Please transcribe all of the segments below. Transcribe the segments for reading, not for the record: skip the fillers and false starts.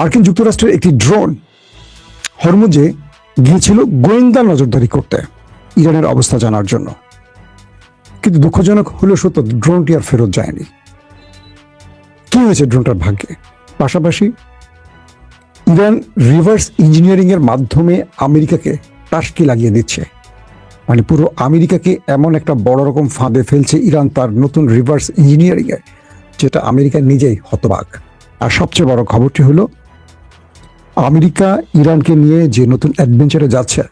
মার্কিন যুক্তরাষ্ট্রের একটি ড্রোন হরমুজে গিয়েছিল গোয়েন্দা নজরদারি করতে ইরানের অবস্থা জানার জন্য, কিন্তু দুঃখজনক হলো সত্য, ড্রোনটি আর ফেরত যায়নি। কি হয়েছে ড্রোনটার ভাগ্যে? পাশাপাশি ইরান রিভার্স ইঞ্জিনিয়ারিং এর মাধ্যমে আমেরিকাকে টাসকি লাগিয়ে দিচ্ছে, মানে পুরো আমেরিকাকে এমন একটা বড় রকম ফাঁদে ফেলছে ইরান তার নতুন রিভার্স ইঞ্জিনিয়ারিং এ, যেটা আমেরিকা নিজেই হতবাক। আর সবচেয়ে বড় খবরটি হলো আমেরিকা ইরানকে নিয়ে যে নতুন অ্যাডভেঞ্চারে যাচ্ছে,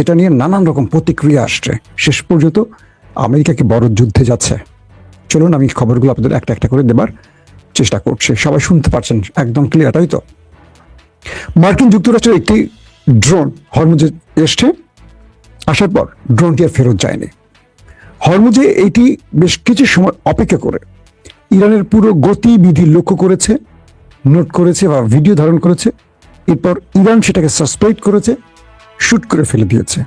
এটা নিয়ে নানান রকম প্রতিক্রিয়া আসছে, শেষ পর্যন্ত আমেরিকাকে বড় যুদ্ধে যাচ্ছে। চলুন আমি খবরগুলো আপনাদের একটা একটা করে দেবার চেষ্টা করছি। সবাই শুনতে পারছেন একদম ক্লিয়ার, তাই তো? মার্কিন যুক্তরাষ্ট্রের একটি ড্রোন হরমুজে এসছে, আসার পর ড্রোনটি আর ফেরত যায়নি। হরমুজে এইটি বেশ কিছু সময় অপেক্ষা করে ইরানের পুরো গতিবিধি লক্ষ্য করেছে, নোট করেছে বা ভিডিও ধারণ করেছে। এরপর ইরান সেটাকে সাসপেক্ট করেছে, শুট করে ফেলে দিয়েছে।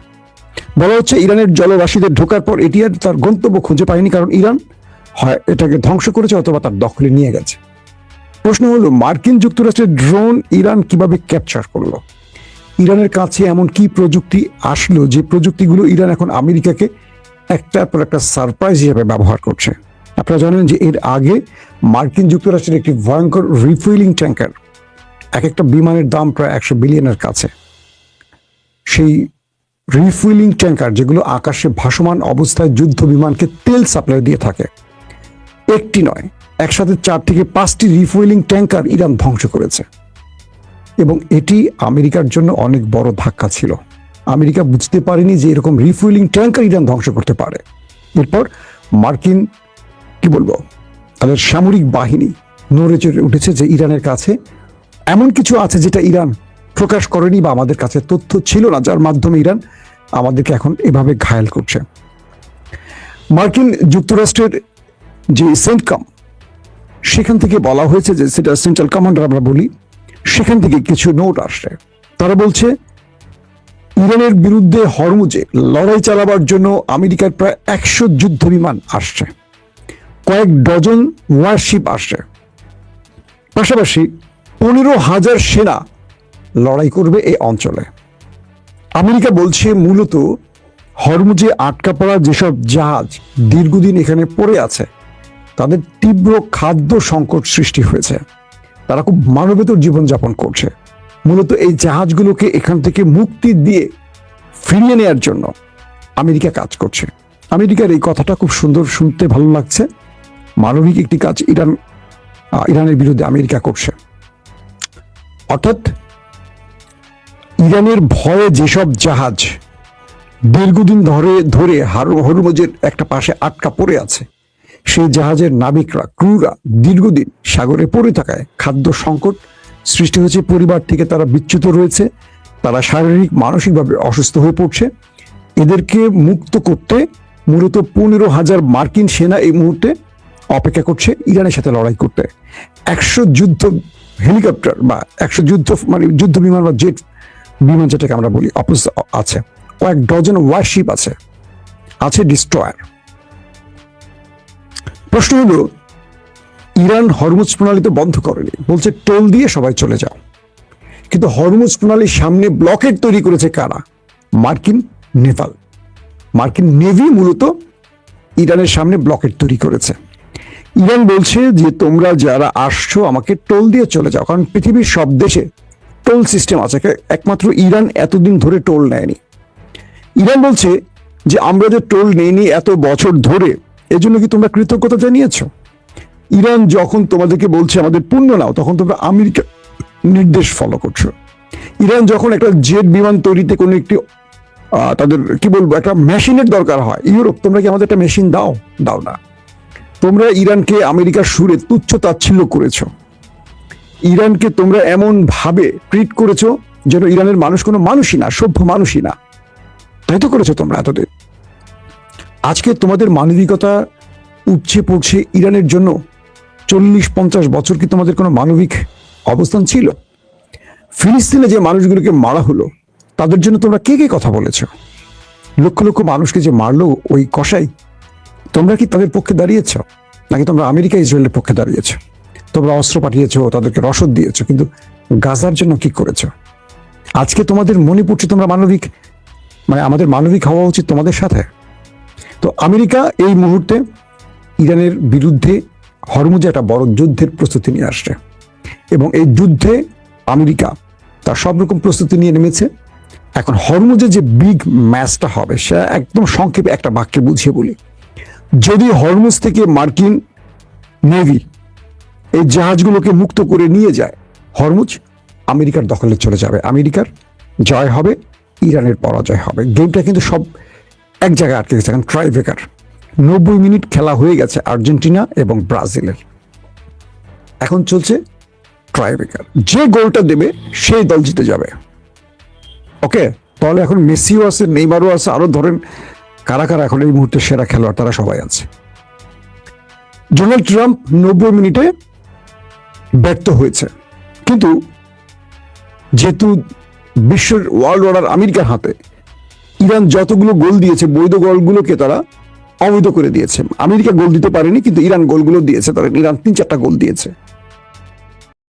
বলা হচ্ছে ইরানের জলরাশিতে ঢোকার পর এটি আর তার গন্তব্য খুঁজে পায়নি, কারণ ইরান হয় এটাকে ধ্বংস করেছে অথবা তার দখলে নিয়ে গেছে। প্রশ্ন হলো, মার্কিন যুক্তরাষ্ট্রের ড্রোন ইরান কিভাবে ক্যাপচার করলো? ইরানের কাছে এমন কি প্রযুক্তি আসলো যে প্রযুক্তিগুলো ইরান এখন আমেরিকাকে একটার পর একটা সারপ্রাইজ হিসেবে ব্যবহার করছে? আপনারা জানেন যে এর আগে মার্কিন যুক্তরাষ্ট্রের একটি ভয়ঙ্কর রিফুয়েলিং ট্যাঙ্কার, এক একটা বিমানের দাম প্রায় 100 বিলিয়নের কাছে, সেই রিফুয়েলিং ট্যাঙ্কার যেগুলো আকাশে ভাসমান অবস্থায় যুদ্ধ বিমানকে তেল সাপ্লাই দিয়ে থাকে, একটি নয়, একসাথে 4 থেকে 5টি রিফুয়েলিং ট্যাঙ্কার ইরান ধ্বংস করেছে। এবং এটি আমেরিকার জন্য অনেক বড় ধাক্কা ছিল। আমেরিকা বুঝতে পারেনি যে এরকম রিফুয়েলিং ট্যাঙ্কার ইরান ধ্বংস করতে পারে। এরপর মার্কিন তাদের সামরিক বাহিনী নড়ে চড়ে উঠেছে যে ইরানের কাছে এমন কিছু আছে যেটা ইরান প্রকাশ করেনি বা আমাদের কাছে তথ্য ছিল না, যার মাধ্যমে ইরান আমাদেরকে এখন এভাবে ঘায়েল করছে। মার্কিন যুক্তরাষ্ট্রের যে সেন্টকম, সেখান থেকে বলা হয়েছে যে সেটা সেন্ট্রাল কমান্ডার আমরা বলি, সেখান থেকে কিছু নোট আসছে। তারা বলছে ইরানের বিরুদ্ধে হরমুজে লড়াই চালাবার জন্য আমেরিকার প্রায় 100 যুদ্ধ বিমান আসছে, কয়েক ডজন ওয়ারশিপ আসছে, পাশাপাশি 15,000 সেনা লড়াই করবে এই অঞ্চলে। আমেরিকা বলছে মূলত হরমুজে আটকা পড়া যেসব জাহাজ দীর্ঘদিন এখানে পড়ে আছে, তাদের তীব্র খাদ্য সংকট সৃষ্টি হয়েছে, তারা খুব মানবেতর জীবনযাপন করছে। মূলত এই জাহাজগুলোকে এখান থেকে মুক্তি দিয়ে ফিরিয়ে নেওয়ার জন্য আমেরিকা কাজ করছে। আমেরিকার এই কথাটা খুব সুন্দর, শুনতে ভালো লাগছে। মানবিক একটি কাজ ইরানের বিরুদ্ধে আমেরিকা করছে। অর্থাৎ ইরানের ভয়ে যেসব জাহাজ দীর্ঘদিন ধরে হরমুজের একটা পাশে আটকা পড়ে আছে, সেই জাহাজের নাবিকরা, ক্রুরা দীর্ঘদিন সাগরে পড়ে থাকায় খাদ্য সংকট সৃষ্টি হয়েছে, পরিবার থেকে তারা বিচ্যুত রয়েছে, তারা শারীরিক মানসিকভাবে অসুস্থ হয়ে পড়ছে। এদেরকে মুক্ত করতে মূলত 15,000 মার্কিন সেনা এই মুহূর্তে অপেক্ষা করছে ইরানের সাথে লড়াই করতে। 100 যুদ্ধ হেলিকপ্টার বা 100 যুদ্ধ বিমান বা জেট বিমান যেটাকে আমরা বলি আছে, কয়েক ডজন ওয়ারশিপ আছে ডিস্ট্রয়ার। প্রশ্ন হলো, ইরান হরমুজ প্রণালী তো বন্ধ করেনি, বলছে টোল দিয়ে সবাই চলে যাও। কিন্তু হরমুজ প্রণালীর সামনে ব্লকেট তৈরি করেছে কারা? মার্কিন নেভি মূলত ইরানের সামনে ব্লকেট তৈরি করেছে। ইরান বলছে যে তোমরা যারা আসছো আমাকে টোল দিয়ে চলে যাও, কারণ পৃথিবীর সব দেশে টোল সিস্টেম আছে, একমাত্র ইরান এতদিন ধরে টোল নেয়নি। ইরান বলছে যে আমরা যে টোল নেইনি এত বছর ধরে, এজন্য কি তোমরা কৃতজ্ঞতা জানিয়েছো? ইরান যখন তোমাদেরকে বলছে আমাদের পণ্য নাও, তখন তোমরা আমেরিকার নির্দেশ ফলো করছো। ইরান যখন একটা জেট বিমান তৈরিতে কোনো একটি তাদের একটা মেশিনের দরকার হয়, ইউরোপ তোমরা কি আমাদের একটা মেশিন দাও না। তোমরা ইরানকে আমেরিকার সুরে তুচ্ছ তাচ্ছিল্য করেছো। ইরানকে তোমরা এমন ভাবে ট্রিট করেছো যেন ইরানের মানুষ কোনো মানুষই না, সভ্য মানুষই না। তাই তো করেছো তোমরা এতদিন। আজকে তোমাদের মানবিকতা উপচে পড়ছে ইরানের জন্য। 40-50 বছর কি তোমাদের কোনো মানবিক অবস্থান ছিল? ফিলিস্তিনে যে মানুষগুলোকে মারা হলো, তাদের জন্য তোমরা কে কথা বলেছো? লক্ষ লক্ষ মানুষকে যে মারলো ওই কসাই, তোমরা কি তাদের পক্ষে দাঁড়িয়েছ? নাকি তোমরা আমেরিকা ইসরায়েলের পক্ষে দাঁড়িয়েছ? তোমরা অস্ত্র পাঠিয়েছো, তাদেরকে রসদ দিয়েছো, কিন্তু গাজার জন্য কি করেছো? আজকে তোমাদের মনে পড়ছে তোমরা মানবিক, মানে আমাদের মানবিক হওয়া উচিত তোমাদের সাথে। তো আমেরিকা এই মুহূর্তে ইরানের বিরুদ্ধে হরমুজে একটা বড় যুদ্ধের প্রস্তুতি নিয়ে আসছে, এবং এই যুদ্ধে আমেরিকা তার সব রকম প্রস্তুতি নিয়ে নেমেছে। এখন হরমুজে যে বিগ ম্যাচটা হবে সে একদম সংক্ষেপে একটা বাক্যে বুঝিয়ে বলি। যদি হরমুজ থেকে মার্কিন নেভি এই জাহাজগুলোকে মুক্ত করে নিয়ে যায়, হরমুজ আমেরিকার দখলে চলে যাবে, আমেরিকার জয় হবে, ইরানের পরাজয় হবে। গেমটা কিন্তু সব এক জায়গায় আটকে গেছে। এখন ট্রাইব্রেকার 90 মিনিট খেলা হয়ে গেছে আর্জেন্টিনা এবং ব্রাজিলের, এখন চলছে ট্রাইব্রেকার। যে গোলটা দেবে সেই দল জিতে যাবে। ওকে, তাহলে এখন মেসিও আছে, নেইমারও আছে, আরো ধরেন কারা কারা এখন এই মুহূর্তে সেরা খেলোয়াড় তারা সবাই আছে। ডোনাল্ড ট্রাম্প 90 মিনিটে ব্যর্থ হয়েছে, কিন্তু যেহেতু বিশ্বের ওয়ার্ল্ড অর্ডার আমেরিকার হাতে, ইরান যতগুলো গোল দিয়েছে বৈধ গোলগুলোকে তারা অবৈধ করে দিয়েছে। আমেরিকা গোল দিতে পারেনি, কিন্তু ইরান গোলগুলো দিয়েছে। তারা ইরান 3-4টা গোল দিয়েছে।